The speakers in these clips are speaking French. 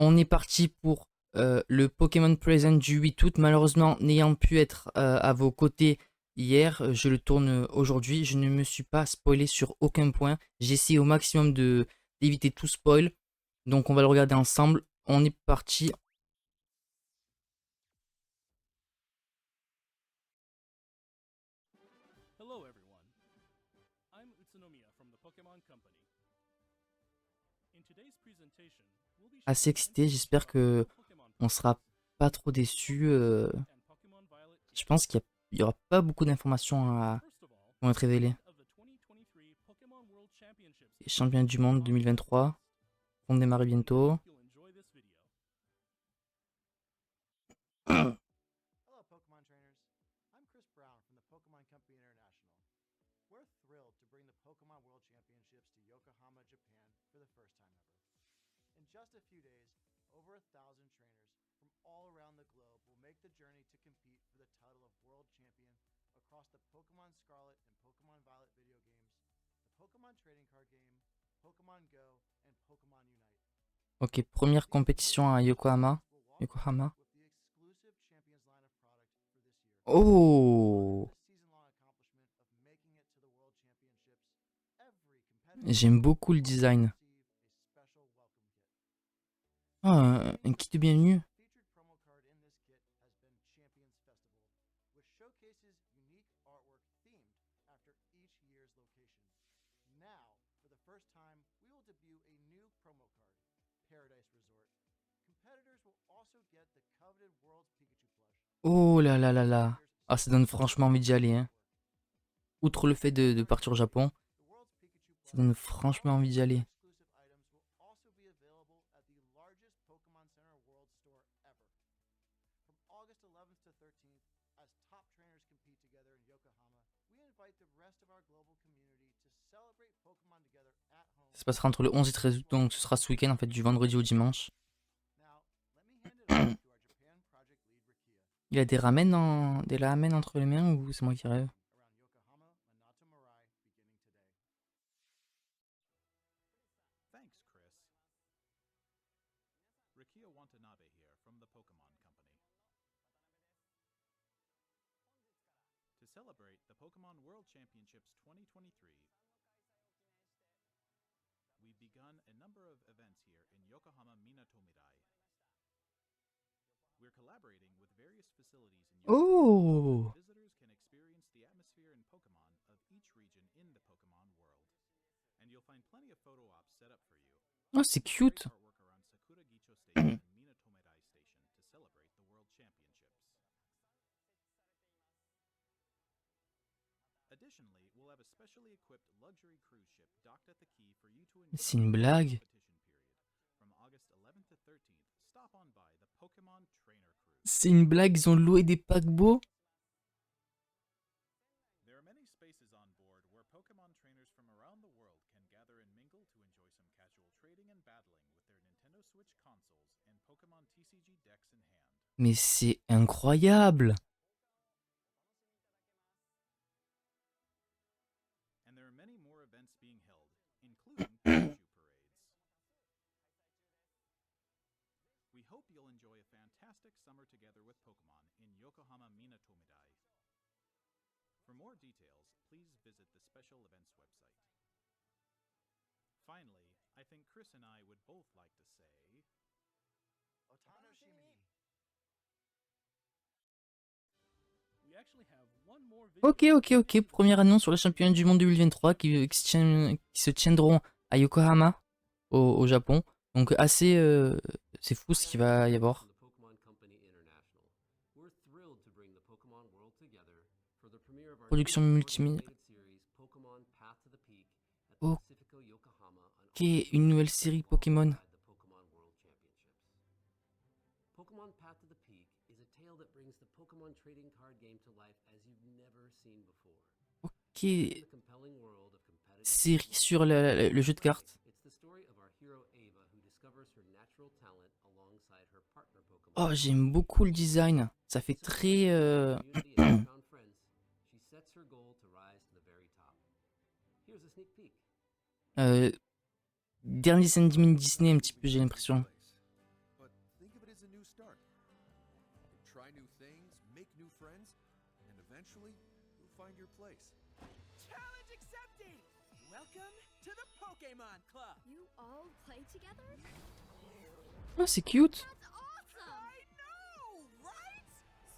On est parti pour le Pokémon Present du 8 août. Malheureusement, n'ayant pu être à vos côtés hier, je le tourne aujourd'hui. Je ne me suis pas spoilé sur aucun point. J'ai essayé au maximum d'éviter tout spoil. Donc on va le regarder ensemble. On est parti. Hello everyone, I'm Utsunomiya from the Pokemon Company. In today's presentation, we'll be Assez showing excité. info J'espère about the que new Pokemon on products, sera pas trop déçus. and Pokemon Violet Je teams. pense qu'il y aura pas beaucoup d'informations First of all, qui vont être the révélées. end of the 2023 Pokemon World Championships Les champions du monde on August 2023 vont démarrer We bientôt. hope you'll enjoy this video. Hello, Pokemon trainers. I'm Chris Brown from the Pokemon Company International. We're thrilled to bring the Pokemon World Championships to Yokohama, Japan for the first time ever. In just a few days, over 1,000 trainers from all around the globe will make the journey to compete for the title of World Champion across the Pokemon Scarlet and Pokemon Violet video games, the Pokemon Trading Card Game, Pokemon Go, and Pokemon Unite. Ok, première compétition à Yokohama. Yokohama. With the exclusive Champions line of product for this year. Oh, The season-long accomplishment of making it to the World Championships, every competitor j'aime beaucoup le will design. receive a special welcome kit. Ah, un kit de bienvenue. Featured promo card in this kit has been Champions Festival, which showcases unique artwork themed after each year's location. Now, for the first time, we will debut a new promo card, Paradise Resort. Competitors will also get the coveted World's Pikachu plush. Oh là là là là. Ah, ça donne franchement envie d'y aller. Hein. Outre le fait de partir au Japon, The World's Pikachu ça plush donne franchement envie d'y aller. exclusive items will also be available at the largest Pokemon Center World store ever. From August 11th to 13th, as top trainers compete together in Yokohama, we invite the rest of our global community to celebrate Pokemon together at home. Ça se passera entre le 11 et 13 août, donc ce sera ce week-end en fait, du vendredi au dimanche. Now, let me hand it over to our Japan project lead Rikia. Il a des ramen entre les mains ou c'est moi qui rêve? Around Yokohama Minato Mirai beginning today. Thanks, Chris. Rikia Watanabe here from the Pokemon Company. To celebrate the Pokemon World Championships 2023, we've begun a number of events here in Yokohama Minatomirai. We're collaborating with various facilities in Yokohama so Oh, that visitors can experience the atmosphere and Pokemon of each region in the Pokemon world. And you'll find plenty of photo ops set up for you. oh c'est Great cute. artwork around Sakuragicho Station and Minatomirai Station to celebrate the World Championships. Additionally, we'll have a specially equipped luxury cruise ship docked at the quay for you to enjoy C'est une during the blague. competition period. From August 11th to 13th, stop on by the Pokemon Trainer Cruise. C'est une blague, ils ont loué des paquebots. There are many spaces on board where Pokemon trainers from around the world can gather and mingle to enjoy some casual trading and battling with their Nintendo Switch consoles and Pokemon TCG decks in hand. Mais c'est incroyable. And there are many more events being held, including Pikachu parades. We hope you'll enjoy a fantastic summer together with Pokemon in Yokohama Minatomirai. For more details, please visit the special events website. Finally, I think Chris and I would both like to say Otano Shimi. we actually have one more video. Ok. Première annonce sur les championnats du monde 2023 qui se tiendront à Yokohama, au Japon. Donc assez... c'est fou ce qu'il va y avoir. The Pokemon Company International. We're thrilled to bring the Pokemon world together for the premiere of our Production new multimédia. animated series Pokemon Path to the Peak at the Ok, Pacifico Yokohama on August une nouvelle 13th série Pokémon. alongside the Pokemon World Championships. Pokemon Path to the Peak is a tale that brings the Pokemon trading card game to life as you've never seen before. Ok, In the compelling world of competitive série Pokemon sur le jeu de cartes. It's the story of our hero Ava who discovers her natural talent alongside her partner Pokemon. Oh, j'aime beaucoup le design. Ça fait très... Community and newfound friends, she sets her goal to rise to the very top. Here's a sneak peek. dernier dessin animé Disney un petit peu, j'ai l'impression. new start. You can try new things, make new friends, and eventually you'll find your place. Challenge accepted! Welcome to the Pokemon Club! You all play together? Oh, c'est cute. That's awesome! I know, right?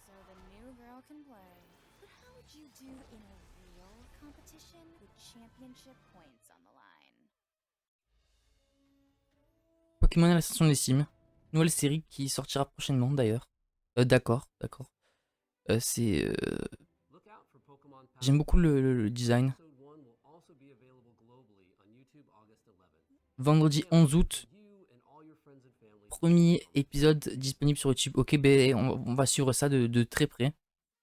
So the new girl can play. But how would you do in a real competition with championship points on the line? Pokémon à l'ascension des cimes. Nouvelle série qui sortira prochainement d'ailleurs. D'accord. C'est. Look out for Pokemon Path J'aime beaucoup le design. Episode 1 will also be available globally on YouTube August 11th. Vendredi 11 août, You and all your friends and family premier épisode disponible sur YouTube. Ok, ben on va suivre ça de très près.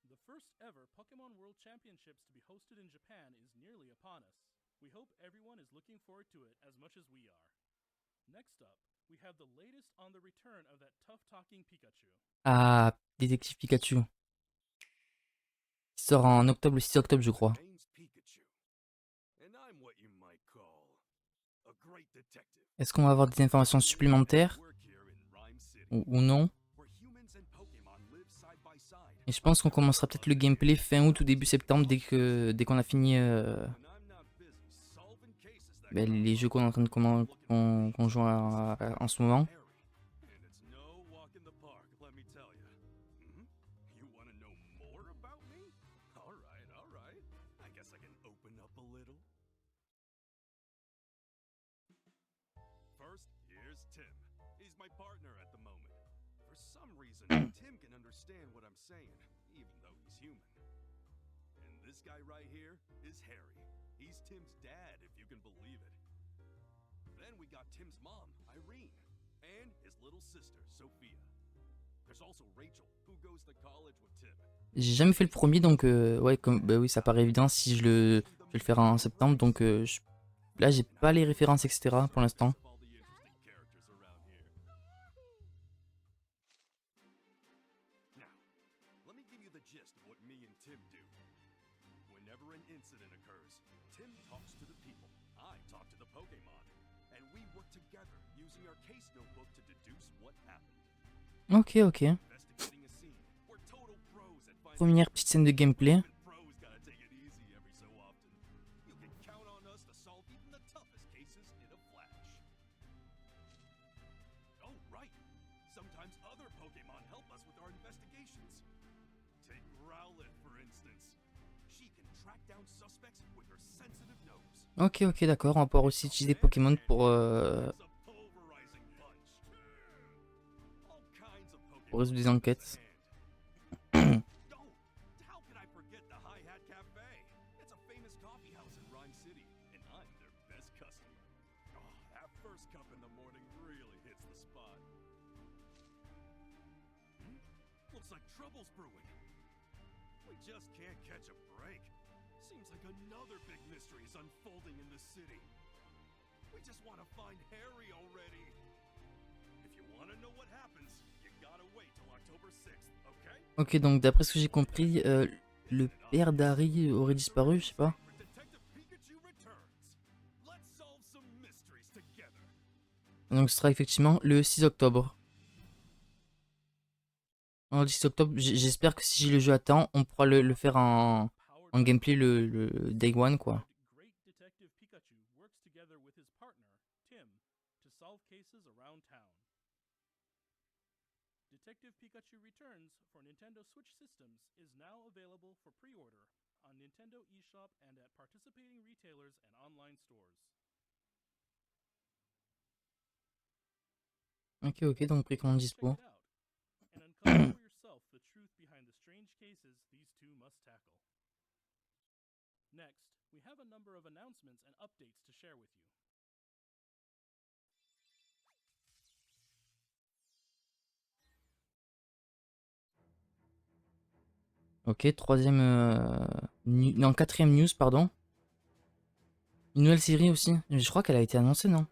The first ever Pokemon World Championships to be hosted in Japan is nearly upon us. We hope everyone is looking forward to it as much as we are. Next up, we have the latest on the return of that tough-talking Pikachu. Ah, Détective Pikachu. Il sort en octobre, le 6 octobre, je crois. Name's Pikachu, and I'm what you might call a great detective. Est-ce qu'on va avoir des informations supplémentaires Work here in Rhyme City, ou non? where humans and Pokemon live side by side. Et je pense qu'on commencera peut-être le gameplay fin août ou début septembre dès qu'on a fini When I'm not busy solving cases that les jeux qu'on est en train de qu'on joue en ce moment. Harry. And it's no walk in the park, let me tell you. You want to know more about me? All right. I guess I can open up a little. First, here's Tim. He's my partner at the moment. For some reason, Tim can understand what I'm saying, even though he's human. And this guy right here is Harry. He's Tim's dad, if you can believe it. Then we got Tim's mom, Irene, and his little sister, Sophia. There's also Rachel, who goes to college with Tim. J'ai jamais fait le premier, donc ouais, bah oui, ça paraît évident si je vais le faire en septembre. Donc là, j'ai pas les références, etc. pour l'instant. Of all the interesting characters around here. Now, let me give you the gist of what me and Tim do. Whenever an incident occurs, Tim talks to the people, I talk to the Pokemon, and we work together using our case notebook to deduce what happened. Ok. Investigating a scene, we're total pros at finding Première petite scène de gameplay. Even pros gotta take it easy every so often. You can count on us to solve even the toughest cases in a flash. Oh, right. Sometimes other Pokemon help us with our investigations. Take Rowlet, for instance. She can track down suspects with her sensitive nose. Ok, d'accord. On va pouvoir aussi utiliser Pokémon pour It's a pulverizing punch. All kinds of Pokemon résoudre des enquêtes. Oh, how could I forget the Hi Hat Cafe? It's a famous coffee house in Rhyme City, and I'm their best customer. Oh, that first cup in the morning really hits the spot. Looks like trouble's brewing. We just can't catch a break. Seems like another big mystery is unfolding in the city. We just want to find Harry already. If you want to know what happens, you gotta wait till October 6th, okay? Ok, donc d'après ce que j'ai compris, le père d'Harry aurait disparu, je sais pas. Detective Pikachu returns. Let's solve some mysteries together. Donc ce sera effectivement le 6 octobre. Alors, le 6 octobre, j'espère que si j'ai le jeu à temps, on pourra le faire en gameplay le day one, quoi. Great Detective Pikachu works together with his partner, Tim, to solve cases around town. Detective Pikachu Returns for Nintendo Switch systems is now available for pre-order on Nintendo eShop and at participating retailers and online stores. Ok, donc précommande Check dispo. it out and uncover for yourself the truth behind the strange cases these two must tackle. Next, we have a number of announcements and updates to share with you. Ok, quatrième news, pardon. Une nouvelle série aussi. Je crois qu'elle a été annoncée, non?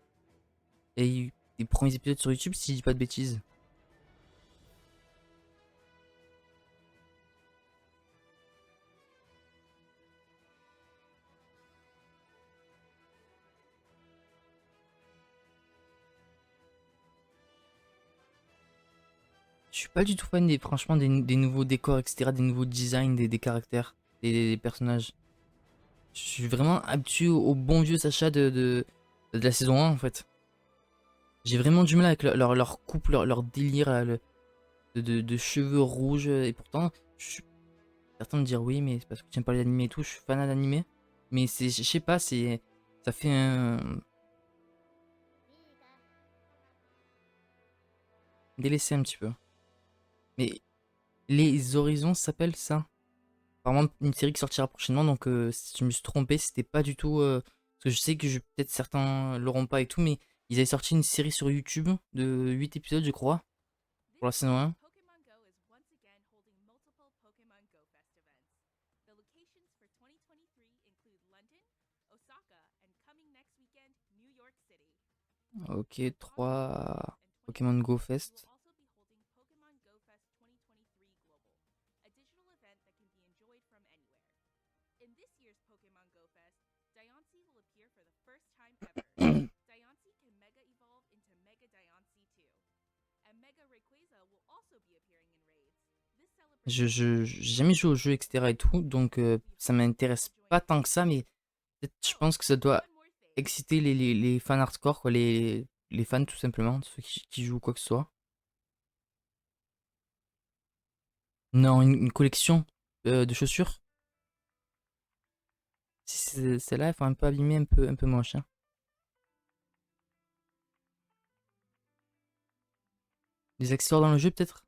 Et il y a eu des premiers épisodes sur YouTube, si je dis pas de bêtises. Je suis pas du tout fan franchement des nouveaux décors, etc., des nouveaux designs des caractères, des personnages. Je suis vraiment habitué au bon vieux Sacha de la saison 1 en fait. J'ai vraiment du mal avec leur coupe, leur délire là, de cheveux rouges. Et pourtant, je suis certain de dire oui, mais c'est parce que tu n'aimes pas les animés et tout. Je suis fan d'animé. Mais c'est, je sais pas, ça fait un délaissé un petit peu. Mais Les Horizons s'appelle ça. Apparemment, une série qui sortira prochainement. Donc, si je me suis trompé, c'était pas du tout. Parce que je sais que peut-être certains l'auront pas et tout. Mais ils avaient sorti une série sur YouTube de 8 épisodes, je crois, pour la saison 1. Pokemon Go is once again holding multiple Pokemon Go Fest events. The locations for 2023 include London, Osaka, and coming next weekend, New York City. Ok, 3 Pokémon Go Fest. Will also be holding Pokemon Go Fest 2023 Global, a digital event that can be enjoyed from anywhere. In this year's Pokemon Go Fest, Diancie will appear for the first time ever. Diancie can Mega Evolve into Mega Diancie 2. And Mega Rayquaza will also be appearing in raids. This J'ai jamais joué au jeu, etc. et tout. Donc, ça m'intéresse pas tant que ça. Mais peut-être, je pense que ça doit exciter les fans hardcore, quoi, les fans tout simplement, ceux qui jouent quoi que ce soit. Non, une collection de chaussures. Si celle-là, elles font un peu abîmées, un peu moche. Hein. Des accessoires dans le jeu peut-être.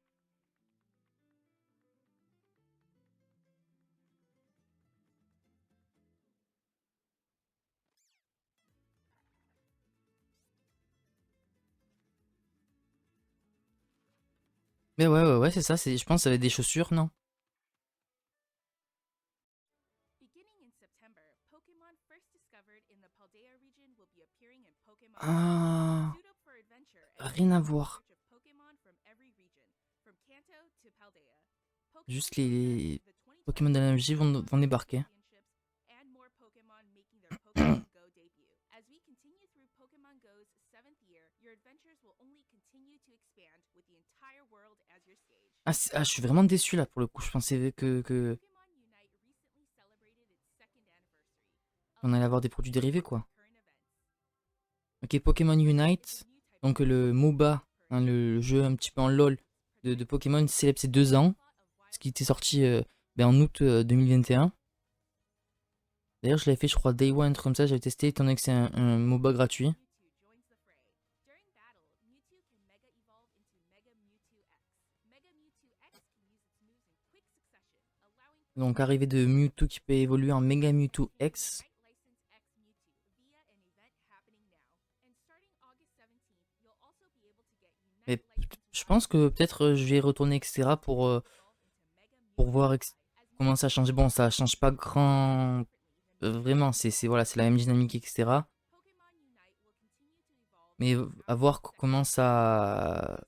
Mais ouais, c'est ça. Je pense que ça va être des chaussures, non? Beginning in September, Pokemon first discovered in the Paldea region will be appearing in Pokemon Ah, Suit up for adventure and rien à go in voir. search of Pokemon from every region, from Kanto to Paldea. Juste Pokemon les Go Fest, the Pokémon de la 2023 MJ vont débarquer. Championships, and more Pokemon making their Pokemon Go debut. As we continue through Pokemon Go's 7th year, your adventures will only continue to expand with the entire world as your stage. Je suis vraiment déçu là pour le coup. Je pensais que Pokemon Unite recently celebrated its second anniversary. on allait avoir des produits dérivés quoi. Current events. Ok, Pokémon Unite, donc le MOBA, hein, le jeu un petit peu en LOL de Pokémon célèbre ses 2 ans, ce qui était sorti en août 2021. D'ailleurs, je l'avais fait, je crois, Day One, un truc comme ça, j'avais testé étant donné que c'est un MOBA gratuit. Donc, arrivée de Mewtwo qui peut évoluer en Mega Mewtwo X. Mais je pense que peut-être je vais retourner, etc. pour voir comment ça change. Bon, ça change pas grand. Vraiment, voilà, c'est la même dynamique, etc. Mais à voir comment ça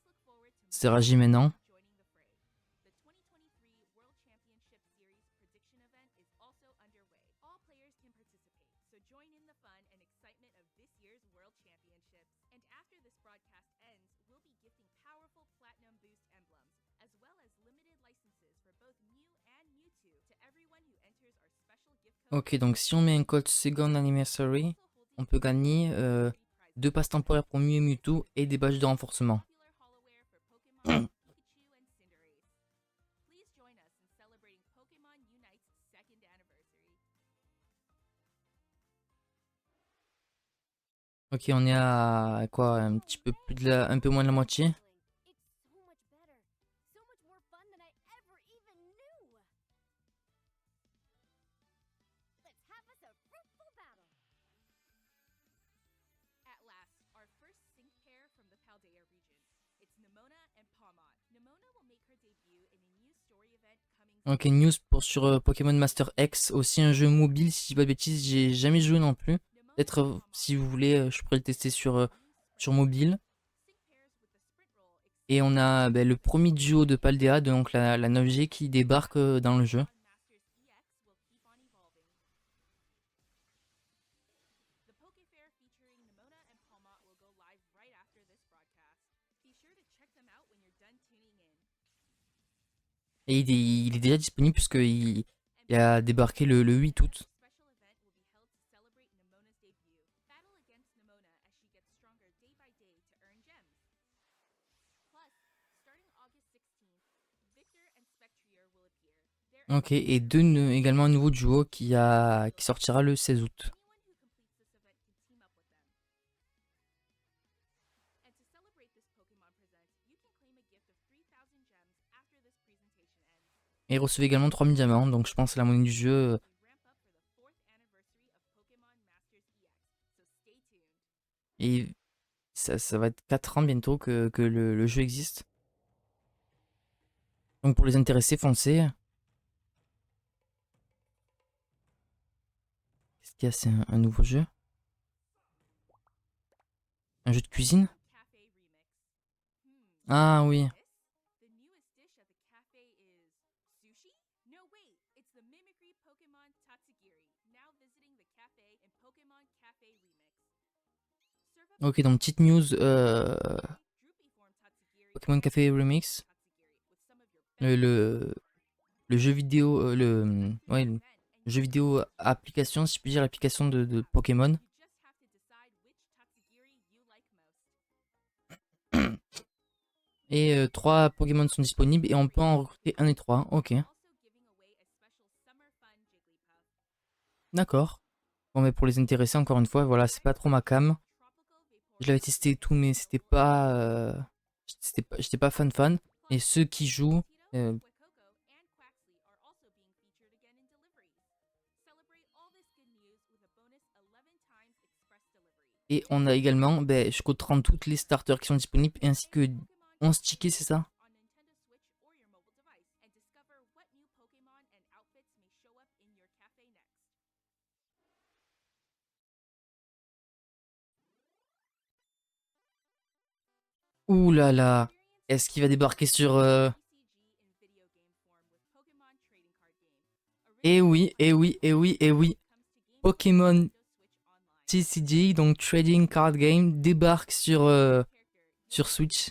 réagit maintenant. Ok, donc si on met un code Second Anniversary, on peut gagner 2 passes temporaires pour Mew et Mewtwo et des badges de renforcement. Ok, on est à quoi? Un petit peu un peu moins de la moitié. Ok, news sur Pokémon Master X, aussi un jeu mobile, si je dis pas de bêtises, j'ai jamais joué non plus. Peut-être si vous voulez, je pourrais le tester sur mobile. Et on a le premier duo de Paldea, donc la 9G qui débarque dans le jeu. Et il est déjà disponible puisqu'il il a débarqué le 8 août. Ok, et également un nouveau duo qui sortira le 16 août. Et recevez également 3000 diamants, donc je pense que la monnaie du jeu. Et ça va être 4 ans bientôt que le jeu existe. Donc pour les intéressés, foncez. Qu'est-ce qu'il y a? C'est un nouveau jeu? Un jeu de cuisine? Ah oui. Ok, donc petite news Pokémon Café Remix. Le jeu vidéo, ouais, le jeu vidéo application, si je puis dire, l'application de Pokémon. Et 3 Pokémon sont disponibles et on peut en recruter 1 et 3. Ok. D'accord. Bon, mais pour les intéressés, encore une fois, voilà, c'est pas trop ma cam. Je l'avais testé et tout, mais c'était pas. J'étais pas fan. Et ceux qui jouent. Et on a également jusqu'au 30 toutes les starters qui sont disponibles, ainsi que 11 tickets, c'est ça? Ouh là là. Est-ce qu'il va débarquer sur... Eh oui, eh oui, eh oui, eh oui. Pokémon TCG, donc Trading Card Game, débarque sur Switch.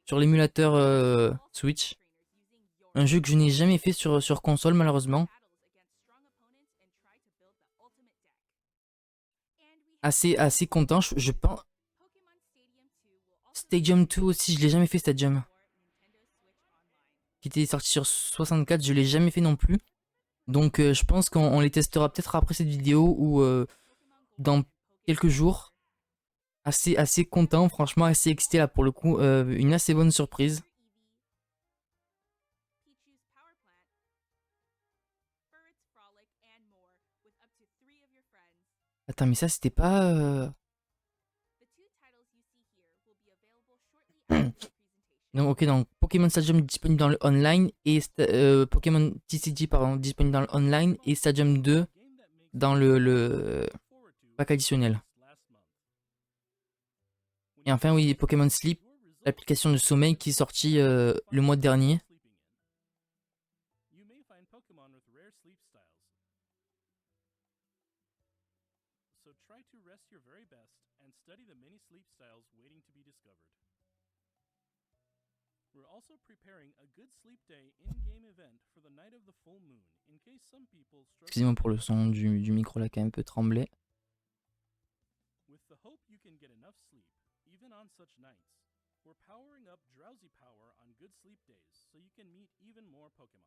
Sur l'émulateur Switch. Un jeu que je n'ai jamais fait sur console, malheureusement. Assez content, je pense. Stadium 2 aussi, je l'ai jamais fait Stadium. Qui était sorti sur 64, je l'ai jamais fait non plus. Donc je pense qu'on les testera peut-être après cette vidéo ou dans quelques jours. Assez content, franchement assez excité là pour le coup. Une assez bonne surprise. Attends, mais ça c'était pas... Donc, ok, donc Pokémon Stadium disponible dans le online et Pokémon TCG pardon, disponible dans le online et Stadium 2 dans le pack additionnel. Et enfin oui, Pokémon Sleep, l'application de sommeil qui est sortie le mois dernier. So try to rest your very best and study the many sleep styles waiting to be discovered. We're also preparing a good sleep day in-game event for the night of the full moon, in case some people struggle. Excusez-moi pour le son du micro là qui a un peu tremblé. With the hope you can get enough sleep, even on such nights, we're powering up Drowsy Power on good sleep days so you can meet even more Pokemon.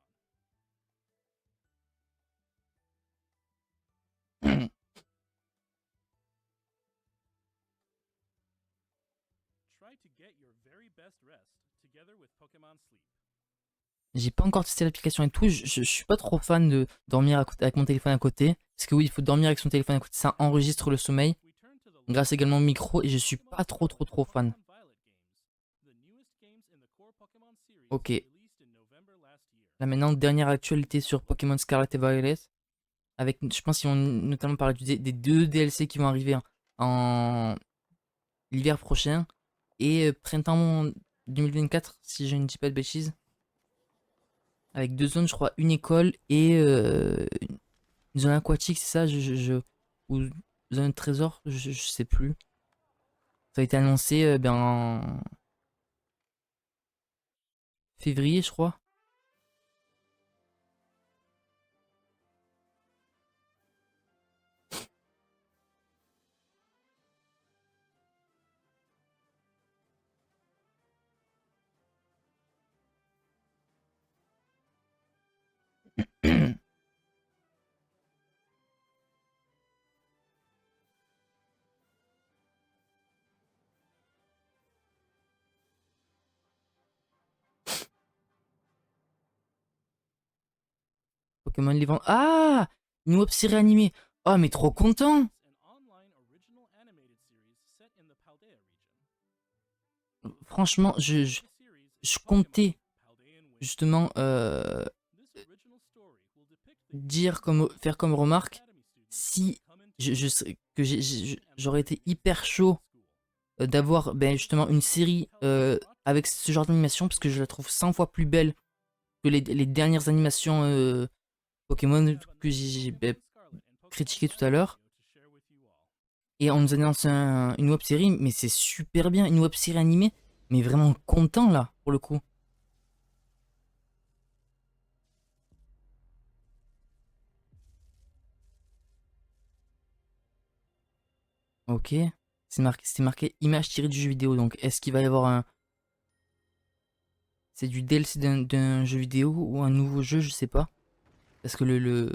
Try to get your very best rest together with Pokemon Sleep. J'ai pas encore testé l'application et tout, je suis pas trop fan de dormir avec mon téléphone à côté. Parce que oui, il faut dormir avec son téléphone à côté, ça enregistre le sommeil. Grâce également au micro et je suis pas trop fan. Ok. Là maintenant, dernière actualité sur Pokémon Scarlet et Violet. Avec, je pense qu'ils vont notamment parler des 2 DLC qui vont arriver en l'hiver prochain. Et printemps 2024, si je ne dis pas de bêtises. Avec 2 zones, je crois, une école et une zone aquatique, c'est ça ou zone de trésor, je sais plus. Ça a été annoncé en février, je crois. Pokémon les vend. Ah, une web série animée. Oh, mais trop content. An online original animated series set in the Paldea region. Franchement, The series je is comptais Pokémon Paldean Winter. justement This original story will depict the faire comme remarque Academy students si come into je serais- que j'aurais été hyper chaud d'avoir ben, justement une série avec ce genre d'animation parce que je la trouve 100 fois plus belle que les dernières animations Pokémon que j'ai ben, critiqué tout à l'heure. Et on nous annonce une web série, mais c'est super bien, une web série animée, mais vraiment content là pour le coup. Ok, c'est marqué image tirée du jeu vidéo, donc est-ce qu'il va y avoir un... C'est du DLC d'un jeu vidéo ou un nouveau jeu, je sais pas. Parce que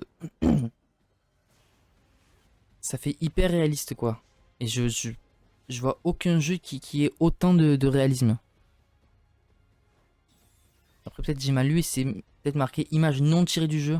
ça fait hyper réaliste quoi. Et je vois aucun jeu qui ait autant de réalisme. Après peut-être j'ai mal lu et c'est peut-être marqué image non tirée du jeu.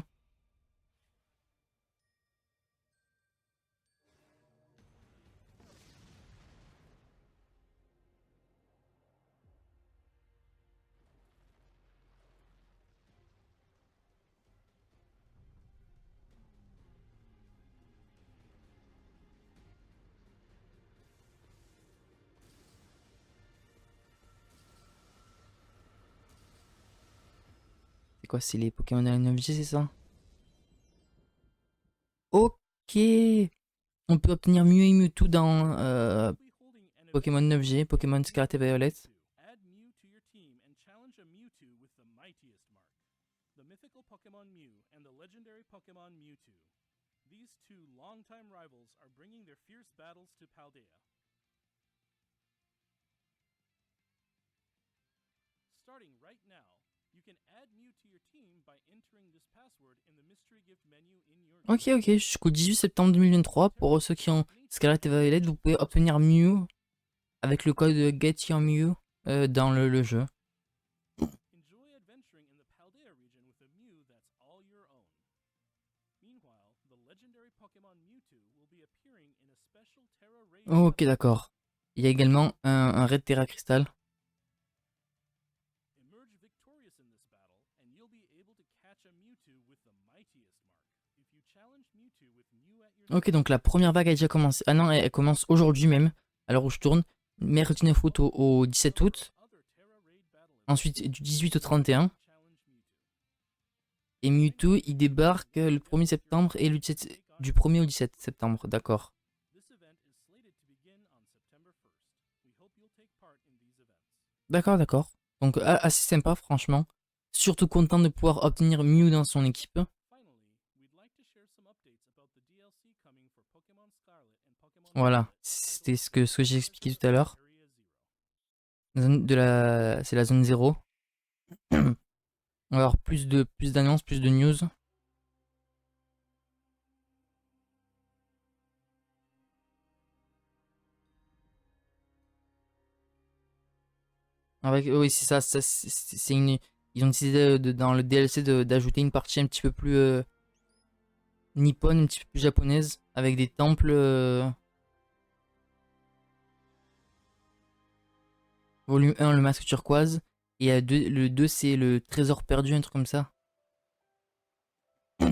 C'est quoi, c'est les Pokémon de la 9G, c'est ça? Ok. On peut obtenir Mew et Mewtwo dans Pokémon 9G, Pokémon Scarlet et Violet. Add Mew to your team and challenge a Mewtwo with the mightiest mark. The mythical Pokemon Mew and the legendary Pokemon Mewtwo. These two longtime rivals are bringing their fierce battles to Paldea. Starting right now, you can add Mew to your team by entering this password in the mystery gift menu in your Ok, ok, jusqu'au 18 septembre 2023, pour ceux qui ont Scarlet et Violet, vous pouvez obtenir Mew avec le code GetYourMew dans le jeu. Enjoy adventuring in the Paldea region with a Mew that's all your own. Meanwhile, the legendary Pokemon Mewtwo will be appearing in a special Terra Raid Ok, battle. d'accord. Il y a également un Red Terra Crystal. Emerge victorious in this battle, and you'll be able to catch a Mewtwo with the mightiest mark. If you challenge Mewtwo with Mew at your Ok, donc la première vague a déjà commencé. Ah non, elle commence aujourd'hui même, à l'heure où je tourne. Mercredi 9 août au 17 août. other Terra Raid battle events, Ensuite, du 18 au 31. challenge Mewtwo. Et Mewtwo, il débarque le 1er septembre et le 17 du 1er au 17 septembre, d'accord. This event is slated to begin on September 1st. We hope you'll take part in these events. D'accord, d'accord. Donc assez sympa, franchement. Surtout content de pouvoir obtenir Mew dans son équipe. Finally, we'd like to share some updates about the DLC coming for Pokemon Scarlet and Pokemon Voilà, Violet, c'était ce que j'ai expliqué tout à l'heure. Area 0. C'est la zone 0. On va avoir plus d'annonces, plus de news. Oui, c'est ça, c'est une. Ils ont décidé dans le DLC d'ajouter une partie un petit peu plus nippone, un petit peu plus japonaise, avec des temples. Volume 1, le masque turquoise. Et le 2, c'est le trésor perdu, un truc comme ça. Vous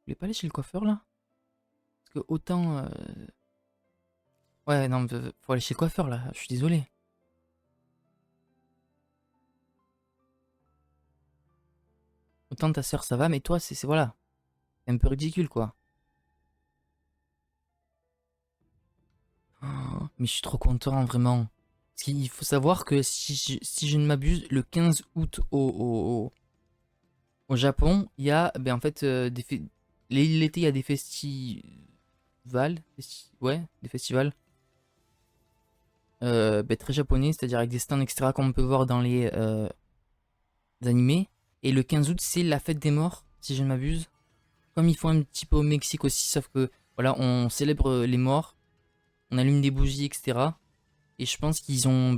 voulez pas aller chez le coiffeur là? Parce que autant. Ouais, non, faut aller chez le coiffeur là, je suis désolé. Autant ta soeur ça va, mais toi, c'est voilà. C'est un peu ridicule quoi. Oh, mais je suis trop content, vraiment. Parce qu'il faut savoir que si je ne m'abuse, le 15 août au Japon, il y a ben, en fait l'été, il y a des festivals. Ouais, des festivals. Ben, très japonais, c'est-à-dire avec des stands, etc., comme on peut voir dans les animés. Et le 15 août, c'est la fête des morts, si je ne m'abuse. Comme ils font un petit peu au Mexique aussi, sauf que voilà, on célèbre les morts. On allume des bougies, etc. Et je pense qu'ils ont...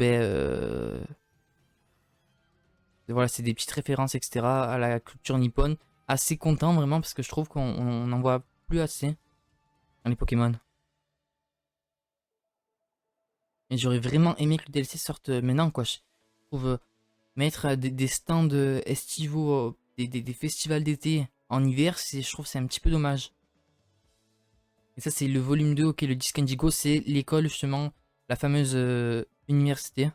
voilà, c'est des petites références, etc. à la culture nippone. Assez content vraiment parce que je trouve qu'on n'en voit plus assez dans les Pokémon. Et j'aurais vraiment aimé que le DLC sorte maintenant, quoi. Je trouve mettre des stands estivaux, des festivals d'été en hiver, je trouve que c'est un petit peu dommage. Et ça, c'est le volume 2, ok, le Disque Indigo, c'est l'école, justement, la fameuse université.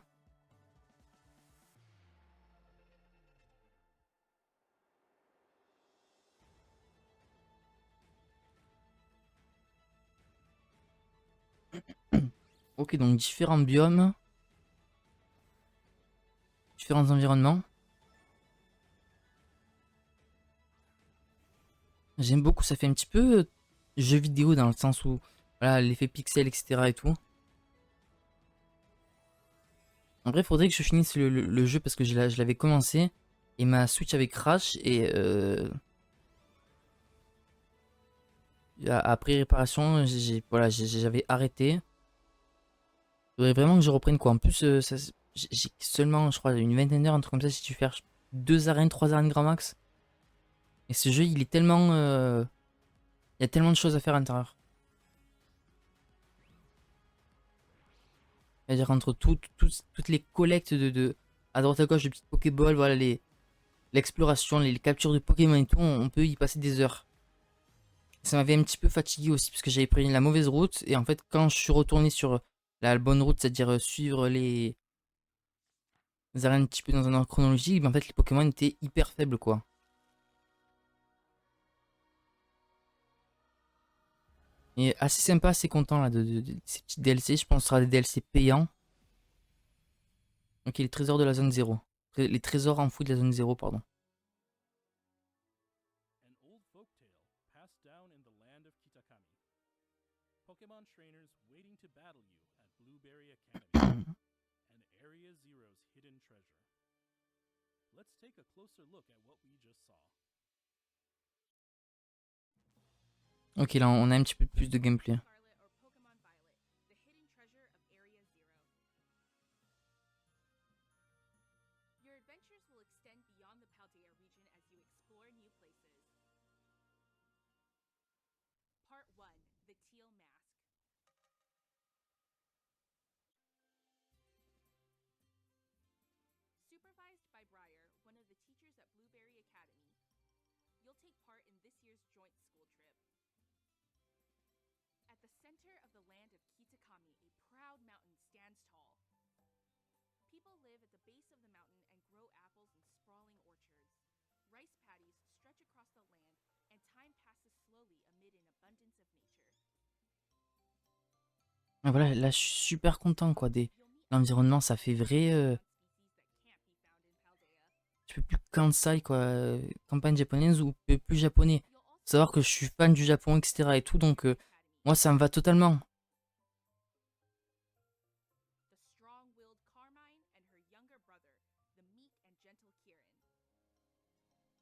Ok, donc différents biomes. Différents environnements. J'aime beaucoup, ça fait un petit peu jeu vidéo dans le sens où, voilà, l'effet pixel, etc. et tout. En vrai, faudrait que je finisse le jeu parce que je l'avais commencé et ma Switch avait crash et après réparation, voilà, j'avais arrêté. Il faudrait vraiment que je reprenne quoi. En plus, j'ai seulement, je crois, une vingtaine d'heures, un truc comme ça, si tu fais 2 arènes, 3 arènes grand max. Et ce jeu, il est tellement, il y a tellement de choses à faire à l'intérieur. C'est-à-dire entre toutes les collectes à droite à gauche de petites Pokéballs, voilà, l'exploration, les captures de Pokémon et tout, on peut y passer des heures. Ça m'avait un petit peu fatigué aussi parce que j'avais pris la mauvaise route et en fait quand je suis retourné sur la bonne route, c'est-à-dire suivre les arènes un petit peu dans un ordre chronologique, en fait les Pokémon étaient hyper faibles quoi. Et assez sympa, assez content là de ces petits DLC, je pense que ce sera des DLC payants. Ok, les trésors de la zone 0. Les trésors enfouis de la zone 0, pardon. An old folktale passed down in the land of Kitakami. Pokemon trainers waiting to battle you at Blueberry Academy, and Area Zero's hidden treasure. Let's take a closer look at what we just saw. Ok, là on a un petit peu plus de gameplay. Scarlet or Pokemon Violet, the hidden treasure of Area Zero. Your adventures will extend beyond the Paldea region as you explore new places. Part 1, the Teal Mask. Supervised by Briar, one of the teachers at Blueberry Academy, you'll take part in this year's joint school trip. At the center of the land of Kitakami, a proud mountain stands tall. People live at the base of the mountain and grow apples in sprawling orchards. Rice paddies stretch across the land, and time passes slowly amid an abundance of nature. Ah, voilà, là je suis super content quoi. L'environnement, ça fait vrai. Je peux plus Kansai quoi. Campagne japonaise ou plus japonais. Faut savoir que je suis fan du Japon, etc. et tout, donc moi ça me va totalement. The strong-willed Carmine and her younger brother, the meek and gentle Kieran.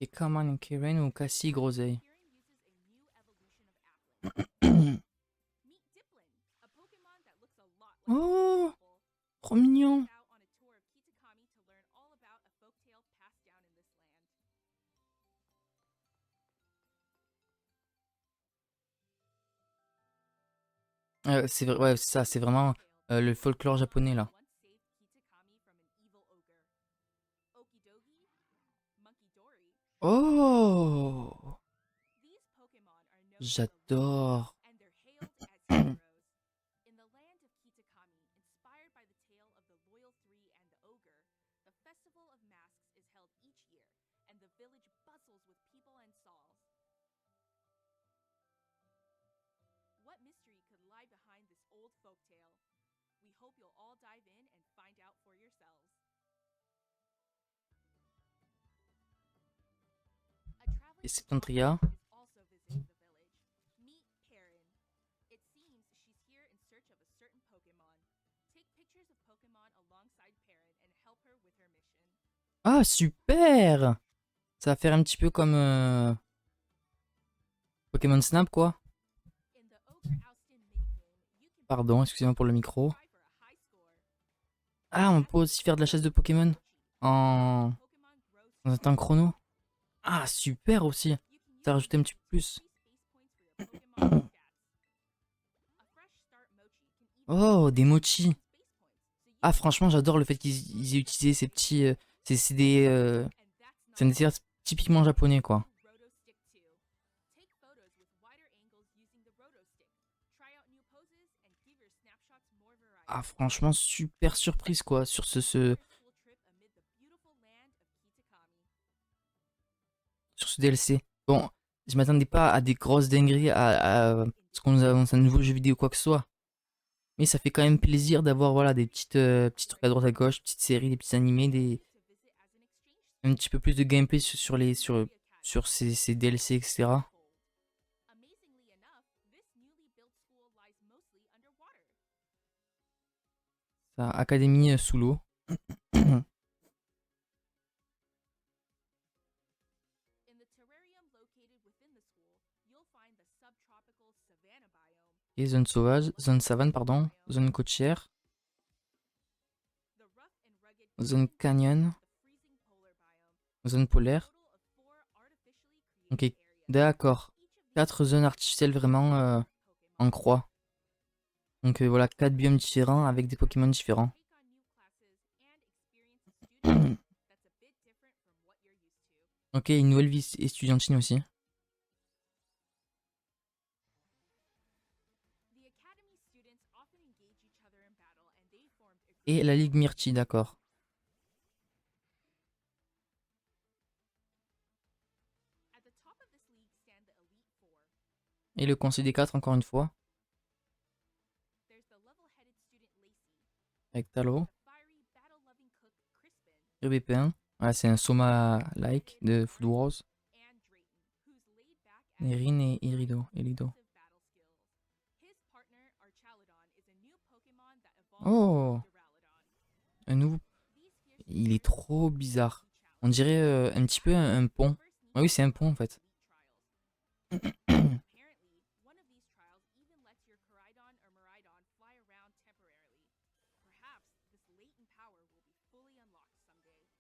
Et Carmine Karen ou Cassie Groseille. Kieran uses a new evolution of Applin. Meet Diplin, a Pokemon that looks a lot like Oh, Apple. trop mignon. Out on a tour of Kitakami to learn all about a folktale passed down in this land. C'est vrai, ouais, ça, c'est vraiment le folklore japonais là. Once saved Kitakami from an evil ogre. Okidogi, Monkey Dory. Oh, These Pokemon are known for the j'adore. and they're hailed as heroes. In the land of Kitakami, inspired by the tale of the Loyal Three and the Ogre, the Festival of Masks is held each year, and the village bustles with people and stalls. What mystery could lie behind this old folktale? We hope you'll all dive in and find out for yourselves. A traveling Et Septentria. photographer is also visiting the village. Meet Perrin. It seems she's here in search of a certain Pokemon. Take pictures of Pokemon alongside Perrin and help her with her mission. Ah, super. Ça va faire un petit peu comme Pokémon Snap quoi. In the Ogre Oustin minigame, you can Pardon, excusez-moi pour le micro. try for a high score. Ah, on peut aussi faire de la chasse de Pokémon en dans un temps chrono. Ah, super aussi. Ça rajoute un petit peu plus. Oh, des mochis. Ah, franchement, j'adore le fait qu'ils aient utilisé ces petits. C'est des. C'est un dessert typiquement japonais, quoi. Ah, franchement, super surprise, quoi, sur sur ce DLC. Bon, je m'attendais pas à des grosses dingueries, à ce qu'on nous annonce un nouveau jeu vidéo, quoi que ce soit. Mais ça fait quand même plaisir d'avoir voilà, des petits trucs à droite à gauche, petites séries, des petits animés, un petit peu plus de gameplay sur ces DLC, etc. Ça, Académie sous l'eau. Et zone sauvage, zone savane, pardon, zone côtière, zone canyon, zone polaire. Ok, d'accord. 4 zones artificielles vraiment en croix. Donc voilà, 4 biomes différents avec des Pokémon différents. Ok, une nouvelle vie estudiantine aussi. Et la Ligue Myrtille, d'accord. Et le Conseil des 4, encore une fois. Avec Talo. Et BP1. Voilà, c'est un Soma-like de Food Wars. Et Rin et Irido. Oh, un nouveau. Il est trop bizarre. On dirait un petit peu un pont. Ah oui, c'est un pont en fait.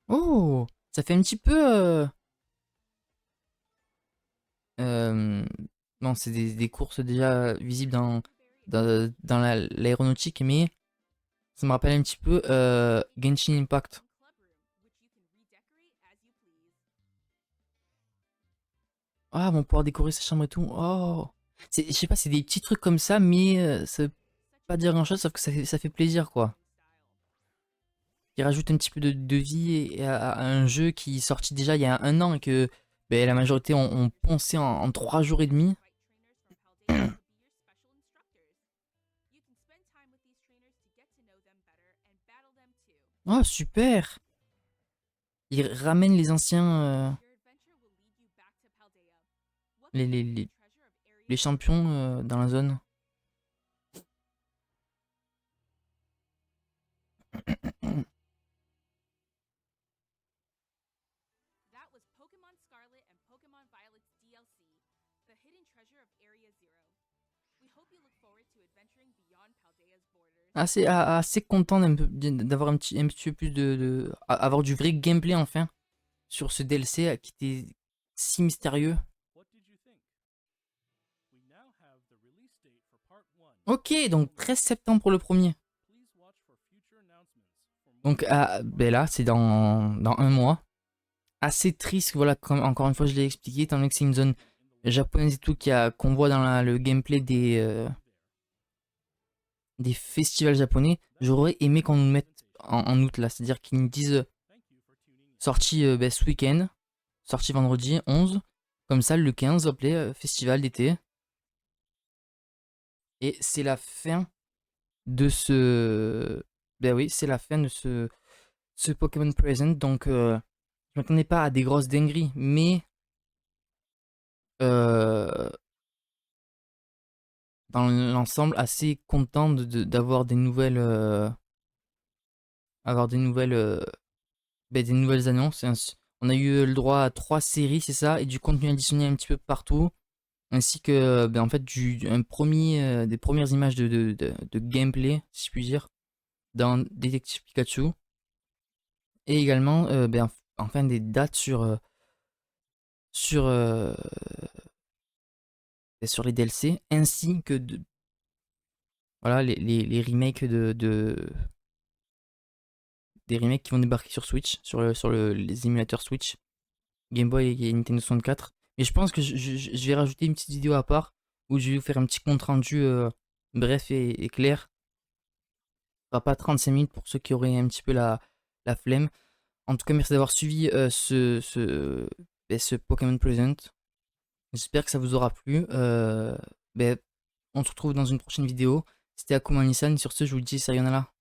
Oh, ça fait un petit peu. Non, c'est des courses déjà visibles dans l'aéronautique, mais ça me rappelle un petit peu Genshin Impact. Ah, on va pouvoir décorer sa chambre et tout. Oh, je sais pas, c'est des petits trucs comme ça, mais ça veut pas dire grand chose, sauf que ça fait plaisir quoi. Qui rajoute un petit peu de vie à un jeu qui est sorti déjà il y a un an et que ben, la majorité ont poncé en 3 jours et demi. Oh, super! Ils ramènent les anciens, les, les, les, les champions dans la zone. Assez content d'avoir un petit peu plus avoir du vrai gameplay enfin sur ce DLC qui était si mystérieux. Ok, donc 13 septembre pour le premier. Donc ben là, c'est dans un mois. Assez triste, voilà, comme encore une fois je l'ai expliqué, étant donné que c'est une zone japonaise et tout qu'on voit dans le gameplay des festivals japonais. J'aurais aimé qu'on nous mette en août là, c'est-à-dire qu'ils nous disent sortie ben, ce week-end, sortie vendredi 11, comme ça le 15, hop, festival d'été. Et c'est la fin de ce... Ben oui, c'est la fin de ce Pokémon Present, donc je m'attendais pas à des grosses dingueries, mais dans l'ensemble assez content d'avoir des nouvelles ben, des nouvelles annonces. On a eu le droit à 3 séries, c'est ça, et du contenu additionnel un petit peu partout, ainsi que ben, en fait des premières images de gameplay, si je puis dire. dans Détective Pikachu. Et également enfin des dates sur, sur les DLC, ainsi que voilà, les remakes des remakes qui vont débarquer sur Switch, sur les émulateurs Switch, Game Boy et Nintendo 64. Mais je pense que je vais rajouter une petite vidéo à part où je vais vous faire un petit compte rendu bref et clair. Ce sera pas 35 minutes pour ceux qui auraient un petit peu la flemme. En tout cas, merci d'avoir suivi ce Pokémon Present. J'espère que ça vous aura plu. On se retrouve dans une prochaine vidéo. C'était Akuma Nissan. Sur ce, je vous dis sayonara.